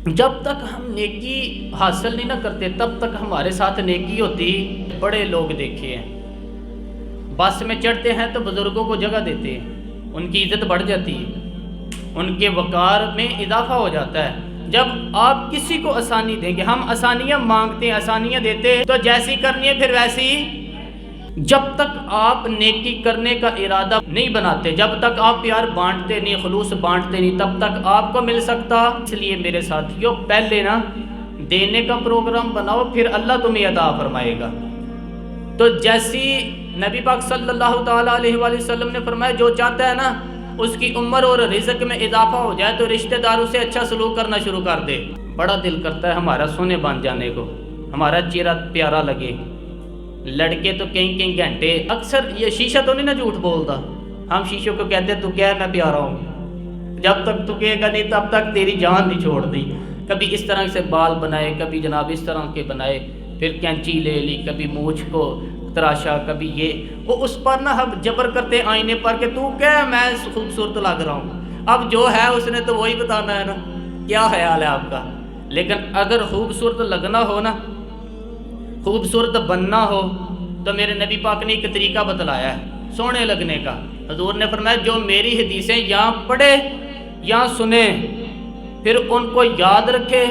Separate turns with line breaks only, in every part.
جب تک ہم نیکی حاصل نہیں نہ کرتے تب تک ہمارے ساتھ نیکی ہوتی۔ بڑے لوگ دیکھے ہیں، بس میں چڑھتے ہیں تو بزرگوں کو جگہ دیتے ہیں، ان کی عزت بڑھ جاتی ہے، ان کے وقار میں اضافہ ہو جاتا ہے۔ جب آپ کسی کو آسانی دیں گے، ہم آسانیاں مانگتے ہیں، آسانیاں دیتے ہیں، تو جیسی کرنی ہے پھر ویسی ہی۔ جب تک آپ نیکی کرنے کا ارادہ نہیں بناتے، جب تک آپ پیار بانٹتے نہیں، خلوص بانٹتے نہیں، تب تک آپ کو مل سکتا۔ اس لیے میرے ساتھیوں، پہلے نا دینے کا پروگرام بناؤ، پھر اللہ تمہیں عطا فرمائے گا۔ تو جیسی نبی پاک صلی اللہ تعالیٰ علیہ وآلہ وسلم نے فرمایا، جو چاہتا ہے نا اس کی عمر اور رزق میں اضافہ ہو جائے تو رشتہ داروں سے اچھا سلوک کرنا شروع کر دے۔ بڑا دل کرتا ہے ہمارا سونے بن جانے کو، ہمارا چہرہ پیارا لگے۔ لڑکے تو کئی گھنٹے، اکثر یہ شیشہ تو نہیں نا جھوٹ بولتا، ہم شیشوں کو کہتے تو کیا میں پیارا ہوں، جب تک تو کہے گا نہیں تب تک تیری جان نہیں چھوڑ دی۔ کبھی اس طرح سے بال بنائے، کبھی جناب اس طرح کے بنائے، پھر کینچی لے لی، کبھی مونچھ کو تراشا، کبھی یہ وہ اس پر نہ ہم جبر کرتے آئینے پر کہ تو کیا میں خوبصورت لگ رہا ہوں۔ اب جو ہے اس نے تو وہی بتانا ہے نا، کیا خیال ہے آپ کا؟ لیکن اگر خوبصورت لگنا ہو نا، خوبصورت بننا ہو، تو میرے نبی پاک نے ایک طریقہ بتلایا ہے سونے لگنے کا۔ حضور نے فرمایا جو میری حدیثیں یا پڑھے یا سنے، پھر ان کو یاد رکھے،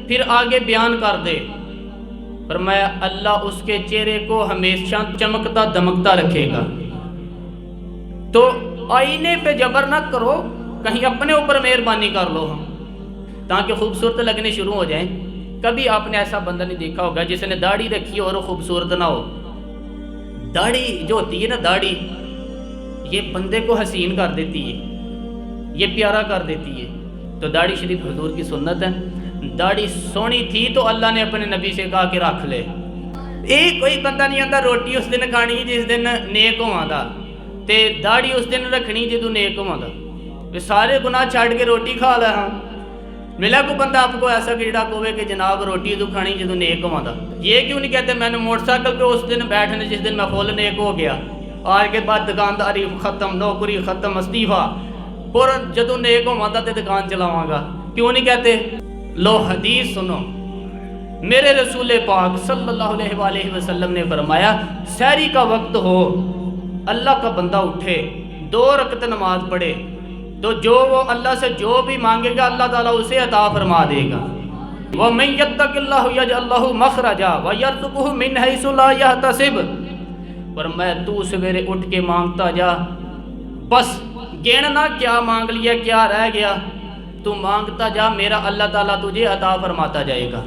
پھر آگے بیان کر دے، فرمایا اللہ اس کے چہرے کو ہمیشہ چمکتا دمکتا رکھے گا۔ تو آئینے پہ جبر نہ کرو، کہیں اپنے اوپر مہربانی کر لو ہم، تاکہ خوبصورت لگنے شروع ہو جائیں۔ کبھی آپ نے ایسا بندہ نہیں دیکھا ہوگا جس نے داڑھی رکھی اور وہ خوبصورت نہ ہو۔ داڑھی جو ہوتی ہے نا، داڑھی یہ بندے کو حسین کر دیتی ہے، یہ پیارا کر دیتی ہے۔ تو داڑھی شریف حضور کی سنت ہے۔ داڑھی سونی تھی تو اللہ نے اپنے نبی سے کہا کہ رکھ لے۔ ایک کوئی بندہ نہیں آتا روٹی اس دن کھانی جس دن نیک ہوا، تے داڑھی اس دن رکھنی جدو نیک ہوا، سارے گناہ چھاڑ کے روٹی کھا لے۔ ہاں ملا کو بندہ آپ کو ایسا کیڑا کوے کہ جناب روٹی تو کھانی جدو نیک ہوا تھا؟ یہ کیوں نہیں کہتے میں نے موٹر سائیکل پہ اس دن بیٹھنے جس دن میں فل نیک ہو گیا، آج کے بعد دکانداری ختم، نوکری ختم، استعفا، اور جدو نیک ہوا تھا تے دکان چلاواں گا؟ کیوں نہیں کہتے؟ لو حدیث سنو، میرے رسول پاک صلی اللہ علیہ وآلہ وسلم نے فرمایا سحری کا وقت ہو، اللہ کا بندہ اٹھے، 2 رکعت نماز پڑھے، تو جو وہ اللہ سے جو بھی مانگے گا اللہ تعالیٰ اسے عطا فرما دے گا۔ وَمَن يَتَّقِ اللَّهَ يَجْعَل لَّهُ مَخْرَجًا وَيَرْزُقْهُ مِنْ حَيْثُ لَا يَحْتَسِبُ۔ فرمایا تو سویرے اٹھ کے مانگتا جا، بس گننا کیا مانگ لیا کیا رہ گیا، تو مانگتا جا، میرا اللہ تعالیٰ تجھے عطا فرماتا جائے گا۔